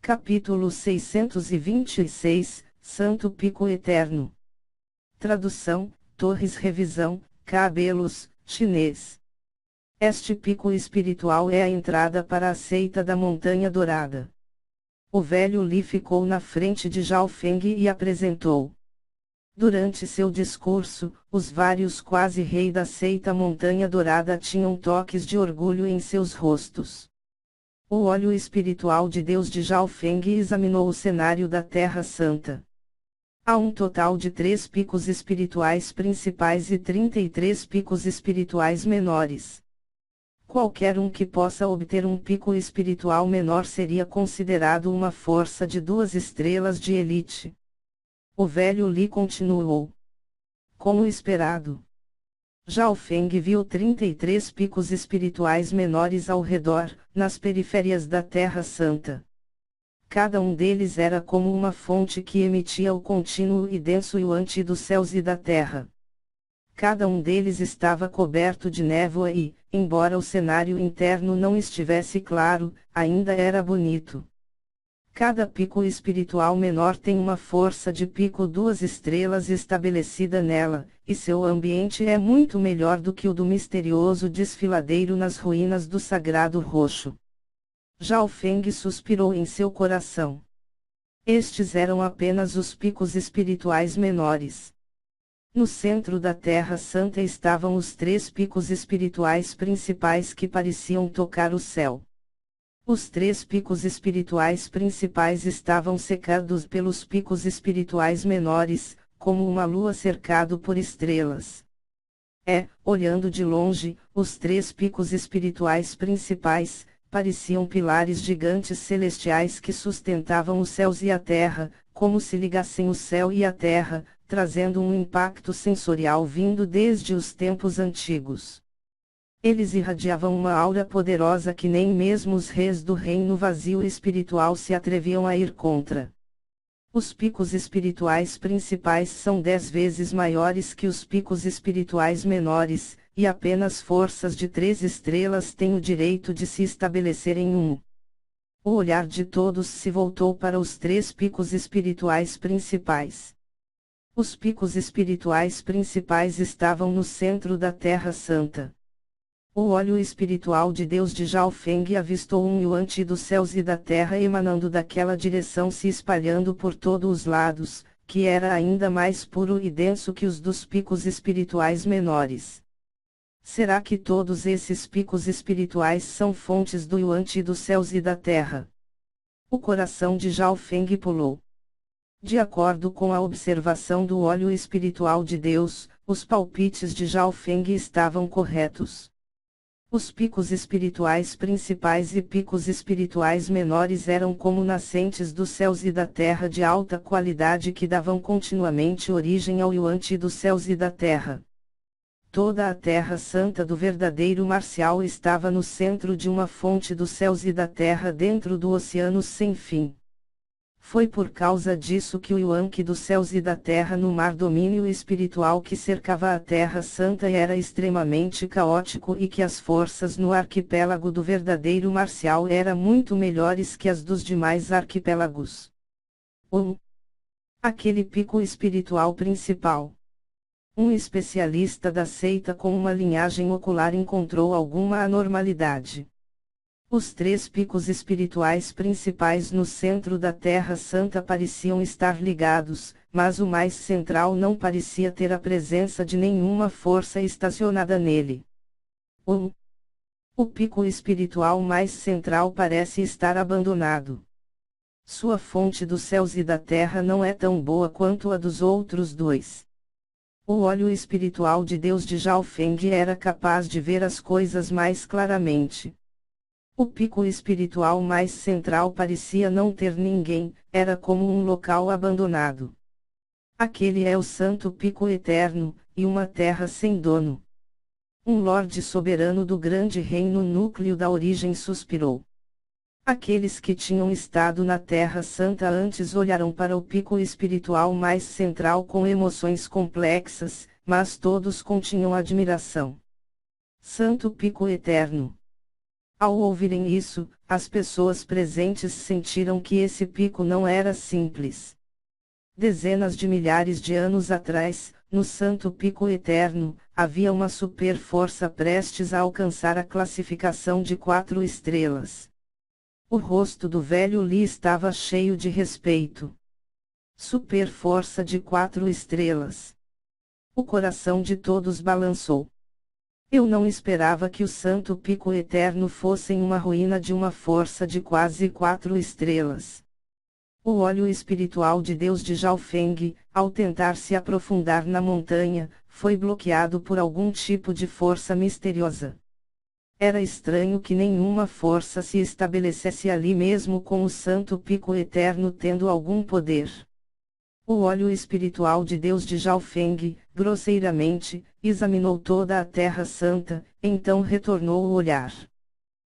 Capítulo 626, Santo Pico Eterno. Tradução, Torres Revisão, Cabelos, chinês. Este pico espiritual é a entrada para a seita da Montanha Dourada. O velho Li ficou na frente de Zhao Feng e apresentou. Durante seu discurso, os vários quase-rei da seita Montanha Dourada tinham toques de orgulho em seus rostos. O olho espiritual de Deus de Zhao Feng examinou o cenário da Terra Santa. Há um total de 3 picos espirituais principais e 33 picos espirituais menores. Qualquer um que possa obter um pico espiritual menor seria considerado uma força de 2 estrelas de elite. O velho Li continuou. Como esperado. Zhao Feng viu 33 picos espirituais menores ao redor, nas periférias da Terra Santa. Cada um deles era como uma fonte que emitia o contínuo e denso yuan-ti dos céus e da terra. Cada um deles estava coberto de névoa e, embora o cenário interno não estivesse claro, ainda era bonito. Cada pico espiritual menor tem uma força de pico 2 estrelas estabelecida nela, e seu ambiente é muito melhor do que o do misterioso desfiladeiro nas ruínas do Sagrado Roxo. Zhao Feng suspirou em seu coração. Estes eram apenas os picos espirituais menores. No centro da Terra Santa estavam os 3 picos espirituais principais que pareciam tocar o céu. Os 3 picos espirituais principais estavam cercados pelos picos espirituais menores, como uma lua cercado por estrelas. Olhando de longe, os 3 picos espirituais principais pareciam pilares gigantes celestiais que sustentavam os céus e a terra, como se ligassem o céu e a terra, trazendo um impacto sensorial vindo desde os tempos antigos. Eles irradiavam uma aura poderosa que nem mesmo os reis do reino vazio espiritual se atreviam a ir contra. Os picos espirituais principais são 10 vezes maiores que os picos espirituais menores, e apenas forças de 3 estrelas têm o direito de se estabelecer em um. O olhar de todos se voltou para os 3 picos espirituais principais. Os picos espirituais principais estavam no centro da Terra Santa. O olho espiritual de Deus de Zhao Feng avistou um yuan-ti dos céus e da terra emanando daquela direção se espalhando por todos os lados, que era ainda mais puro e denso que os dos picos espirituais menores. Será que todos esses picos espirituais são fontes do yuan-ti dos céus e da terra? O coração de Zhao Feng pulou. De acordo com a observação do olho espiritual de Deus, os palpites de Zhao Feng estavam corretos. Os picos espirituais principais e picos espirituais menores eram como nascentes dos céus e da terra de alta qualidade que davam continuamente origem ao yuan-ti dos céus e da terra. Toda a Terra Santa do verdadeiro marcial estava no centro de uma fonte dos céus e da terra dentro do oceano sem fim. Foi por causa disso que o yuan-ki dos céus e da terra no mar domínio espiritual que cercava a Terra Santa era extremamente caótico e que as forças no arquipélago do verdadeiro marcial eram muito melhores que as dos demais arquipélagos. Aquele pico espiritual principal. Um especialista da seita com uma linhagem ocular encontrou alguma anormalidade. Os 3 picos espirituais principais no centro da Terra Santa pareciam estar ligados, mas o mais central não parecia ter a presença de nenhuma força estacionada nele. O pico espiritual mais central parece estar abandonado. Sua fonte dos céus e da terra não é tão boa quanto a dos outros 2. O olho espiritual de Deus de Zhao Feng era capaz de ver as coisas mais claramente. O pico espiritual mais central parecia não ter ninguém, era como um local abandonado. Aquele é o Santo Pico Eterno, e uma terra sem dono. Um lorde soberano do grande reino núcleo da origem suspirou. Aqueles que tinham estado na Terra Santa antes olharam para o pico espiritual mais central com emoções complexas, mas todos continham admiração. Santo Pico Eterno. Ao ouvirem isso, as pessoas presentes sentiram que esse pico não era simples. Dezenas de milhares de anos atrás, no Santo Pico Eterno, havia uma super-força prestes a alcançar a classificação de 4 estrelas. O rosto do velho Lee estava cheio de respeito. Super-força de 4 estrelas. O coração de todos balançou. Eu não esperava que o Santo Pico Eterno fosse uma ruína de uma força de quase 4 estrelas. O olho espiritual de Deus de Zhao Feng, ao tentar se aprofundar na montanha, foi bloqueado por algum tipo de força misteriosa. Era estranho que nenhuma força se estabelecesse ali mesmo com o Santo Pico Eterno tendo algum poder. O olho espiritual de Deus de Zhao Feng, grosseiramente, examinou toda a Terra Santa, então retornou o olhar.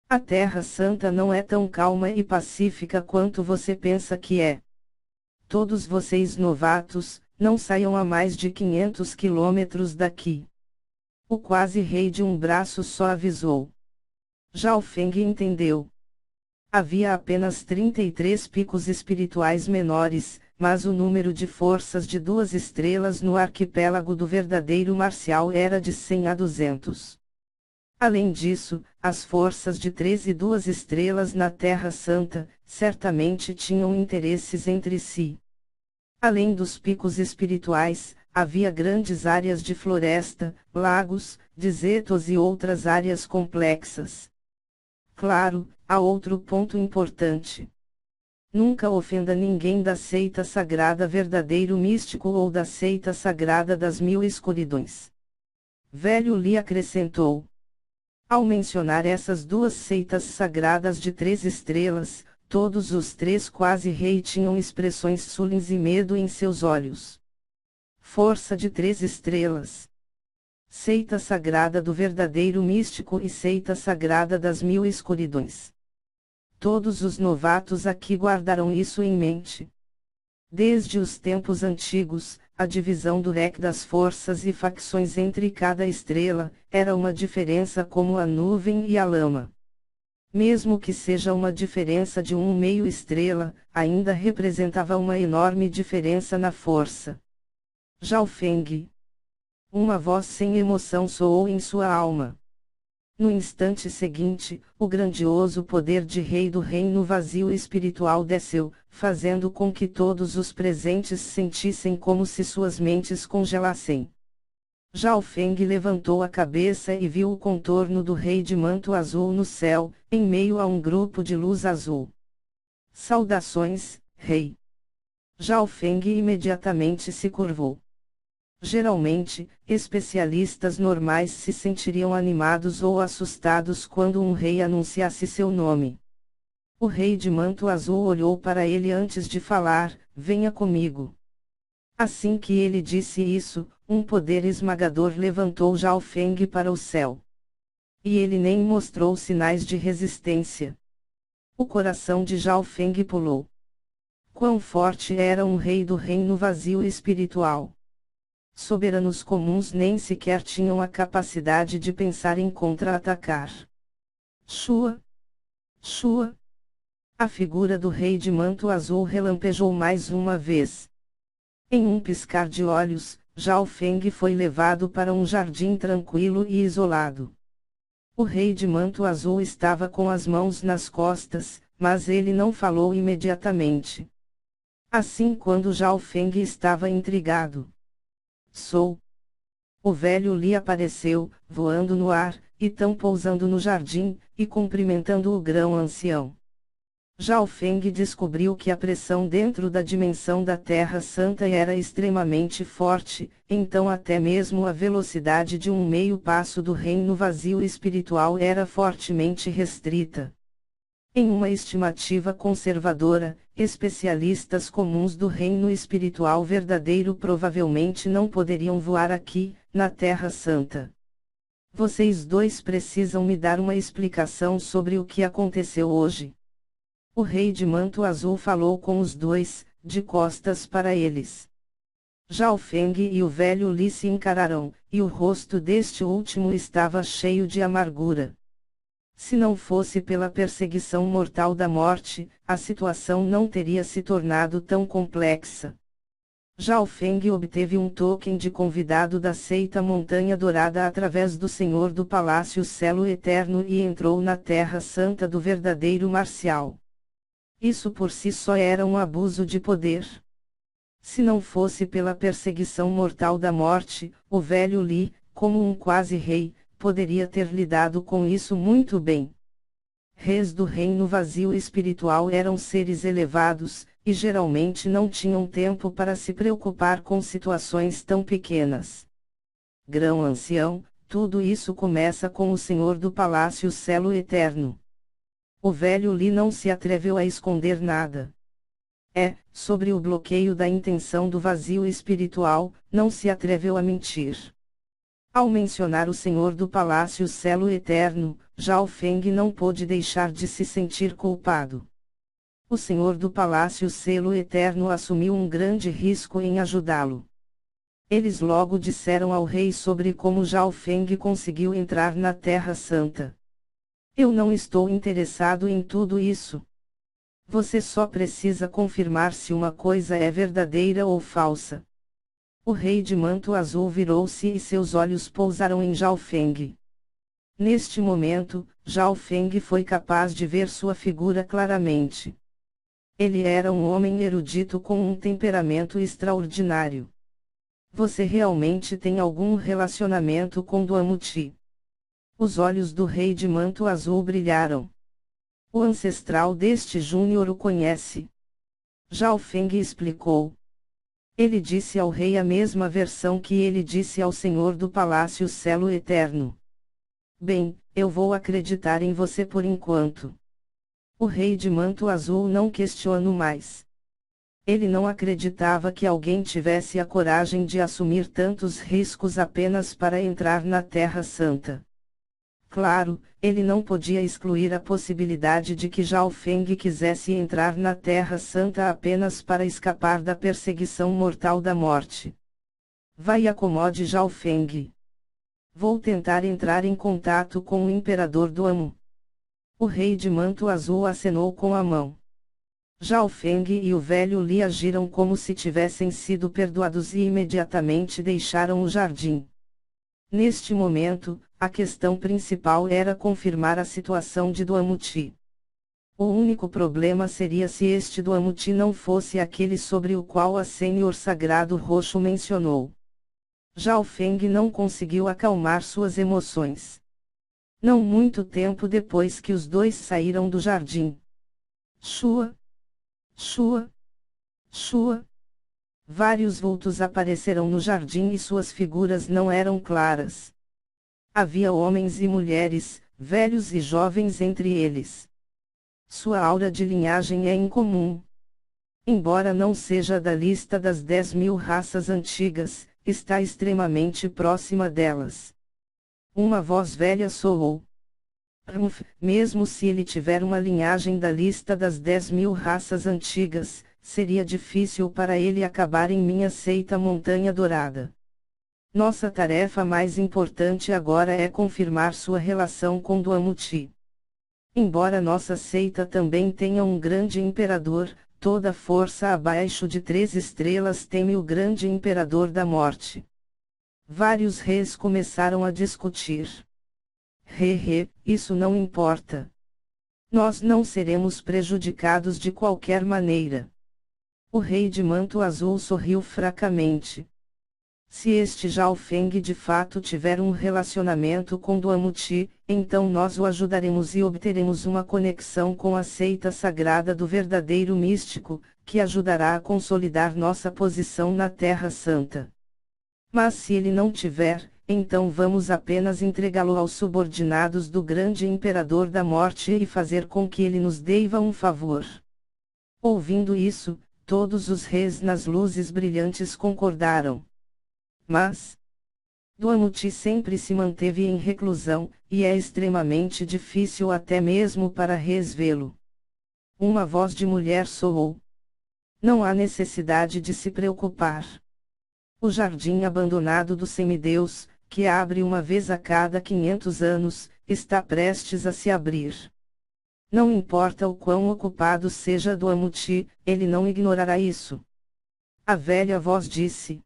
A Terra Santa não é tão calma e pacífica quanto você pensa que é. Todos vocês novatos, não saiam a mais de 500 quilômetros daqui. O quase rei de um braço só avisou. Zhao Feng entendeu. Havia apenas 33 picos espirituais menores, mas o número de forças de 2 estrelas no arquipélago do verdadeiro marcial era de 100 a 200. Além disso, as forças de 3 e 2 estrelas na Terra Santa, certamente tinham interesses entre si. Além dos picos espirituais, havia grandes áreas de floresta, lagos, desertos e outras áreas complexas. Claro, há outro ponto importante. Nunca ofenda ninguém da seita sagrada verdadeiro místico ou da seita sagrada das 1000 escuridões. Velho Li acrescentou. Ao mencionar essas 2 seitas sagradas de 3 estrelas, todos os 3 quase-rei tinham expressões sulins e medo em seus olhos. Força de 3 estrelas. Seita sagrada do verdadeiro místico e seita sagrada das 1000 escuridões. Todos os novatos aqui guardaram isso em mente. Desde os tempos antigos, a divisão do leque das forças e facções entre cada estrela, era uma diferença como a nuvem e a lama. Mesmo que seja uma diferença de 1/2 estrela, ainda representava uma enorme diferença na força. Zhao Feng. Uma voz sem emoção soou em sua alma. No instante seguinte, o grandioso poder de rei do reino vazio espiritual desceu, fazendo com que todos os presentes sentissem como se suas mentes congelassem. Zhao Feng levantou a cabeça e viu o contorno do rei de manto azul no céu, em meio a um grupo de luz azul. Saudações, rei. Zhao Feng imediatamente se curvou. Geralmente, especialistas normais se sentiriam animados ou assustados quando um rei anunciasse seu nome. O rei de manto azul olhou para ele antes de falar, venha comigo. Assim que ele disse isso, um poder esmagador levantou Zhao Feng para o céu. E ele nem mostrou sinais de resistência. O coração de Zhao Feng pulou. Quão forte era um rei do reino vazio espiritual! Soberanos comuns nem sequer tinham a capacidade de pensar em contra-atacar. Shua! Shua! A figura do rei de manto azul relampejou mais uma vez. Em um piscar de olhos, Zhao Feng foi levado para um jardim tranquilo e isolado. O rei de manto azul estava com as mãos nas costas, mas ele não falou imediatamente. Assim quando Zhao Feng estava intrigado. Sou. O velho Li apareceu, voando no ar, e tão pousando no jardim, e cumprimentando o grão ancião. Zhao Feng descobriu que a pressão dentro da dimensão da Terra Santa era extremamente forte, então até mesmo a velocidade de 1/2 passo do reino vazio espiritual era fortemente restrita. Em uma estimativa conservadora, especialistas comuns do reino espiritual verdadeiro provavelmente não poderiam voar aqui, na Terra Santa. Vocês dois precisam me dar uma explicação sobre o que aconteceu hoje. O rei de manto azul falou com os dois, de costas para eles. Zhao Feng e o velho Li se encararam, e o rosto deste último estava cheio de amargura. Se não fosse pela perseguição mortal da morte, a situação não teria se tornado tão complexa. Zhao Feng obteve um token de convidado da seita Montanha Dourada através do Senhor do Palácio Celo Eterno e entrou na Terra Santa do verdadeiro marcial. Isso por si só era um abuso de poder. Se não fosse pela perseguição mortal da morte, o velho Li, como um quase rei, poderia ter lidado com isso muito bem. Reis do reino vazio espiritual eram seres elevados, e geralmente não tinham tempo para se preocupar com situações tão pequenas. Grão ancião, tudo isso começa com o Senhor do Palácio Celo Eterno. O velho Li não se atreveu a esconder nada. Sobre o bloqueio da intenção do vazio espiritual, não se atreveu a mentir. Ao mencionar o Senhor do Palácio Celo Eterno, Zhao Feng não pôde deixar de se sentir culpado. O Senhor do Palácio Celo Eterno assumiu um grande risco em ajudá-lo. Eles logo disseram ao rei sobre como Zhao Feng conseguiu entrar na Terra Santa. Eu não estou interessado em tudo isso. Você só precisa confirmar se uma coisa é verdadeira ou falsa. O rei de manto azul virou-se e seus olhos pousaram em Zhao Feng. Neste momento, Zhao Feng foi capaz de ver sua figura claramente. Ele era um homem erudito com um temperamento extraordinário. Você realmente tem algum relacionamento com Duamuti? Os olhos do rei de manto azul brilharam. O ancestral deste júnior o conhece. Zhao Feng explicou. Ele disse ao rei a mesma versão que ele disse ao senhor do Palácio Celo Eterno. Bem, eu vou acreditar em você por enquanto. O rei de manto azul não questionou mais. Ele não acreditava que alguém tivesse a coragem de assumir tantos riscos apenas para entrar na Terra Santa. Claro, ele não podia excluir a possibilidade de que Zhao Feng quisesse entrar na Terra Santa apenas para escapar da perseguição mortal da morte. Vai e acomode Zhao Feng. Vou tentar entrar em contato com o imperador do Amu. O rei de manto azul acenou com a mão. Zhao Feng e o velho Li agiram como se tivessem sido perdoados e imediatamente deixaram o jardim. Neste momento, a questão principal era confirmar a situação de Duamuti. O único problema seria se este Duamuti não fosse aquele sobre o qual a Senhor Sagrado Roxo mencionou. Zhao Feng não conseguiu acalmar suas emoções. Não muito tempo depois que os dois saíram do jardim. Shua! Shua! Shua! Vários vultos apareceram no jardim e suas figuras não eram claras. Havia homens e mulheres, velhos e jovens entre eles. Sua aura de linhagem é incomum. Embora não seja da lista das 10.000 raças antigas, está extremamente próxima delas. Uma voz velha soou. Mesmo se ele tiver uma linhagem da lista das 10.000 raças antigas, seria difícil para ele acabar em minha seita Montanha Dourada. Nossa tarefa mais importante agora é confirmar sua relação com Duamuti. Embora nossa seita também tenha um grande imperador, toda força abaixo de 3 estrelas teme o grande imperador da morte. Vários reis começaram a discutir. Isso não importa. Nós não seremos prejudicados de qualquer maneira. O rei de manto azul sorriu fracamente. Se este Zhao Feng de fato tiver um relacionamento com Duamuti, então nós o ajudaremos e obteremos uma conexão com a seita sagrada do verdadeiro místico, que ajudará a consolidar nossa posição na Terra Santa. Mas se ele não tiver, então vamos apenas entregá-lo aos subordinados do grande imperador da morte e fazer com que ele nos deva um favor. Ouvindo isso, todos os reis nas luzes brilhantes concordaram. Mas Duamuti sempre se manteve em reclusão, e é extremamente difícil até mesmo para reis vê-lo. Uma voz de mulher soou. Não há necessidade de se preocupar. O jardim abandonado do semideus, que abre uma vez a cada 500 anos, está prestes a se abrir. Não importa o quão ocupado seja Duamuti, ele não ignorará isso. A velha voz disse.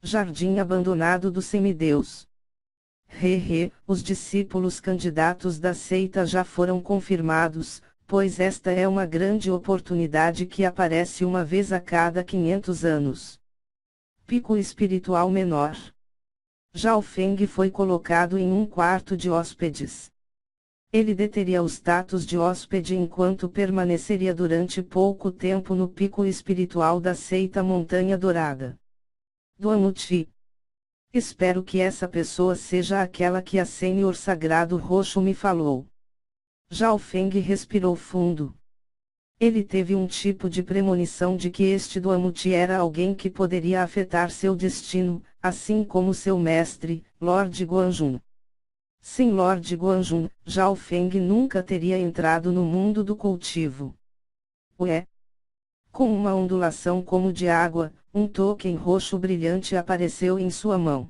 Jardim abandonado do semideus. Os discípulos candidatos da seita já foram confirmados, pois esta é uma grande oportunidade que aparece uma vez a cada 500 anos. Pico espiritual menor. Zhao Feng foi colocado em um quarto de hóspedes. Ele deteria o status de hóspede enquanto permaneceria durante pouco tempo no pico espiritual da seita Montanha Dourada. Duamuti. Espero que essa pessoa seja aquela que a Senhor Sagrado Roxo me falou. Zhao Feng respirou fundo. Ele teve um tipo de premonição de que este Duamuti era alguém que poderia afetar seu destino, assim como seu mestre, Lord Guanjun. Sem Lord Guanjun, Zhao Feng nunca teria entrado no mundo do cultivo. Ué! Com uma ondulação como de água, um token roxo brilhante apareceu em sua mão.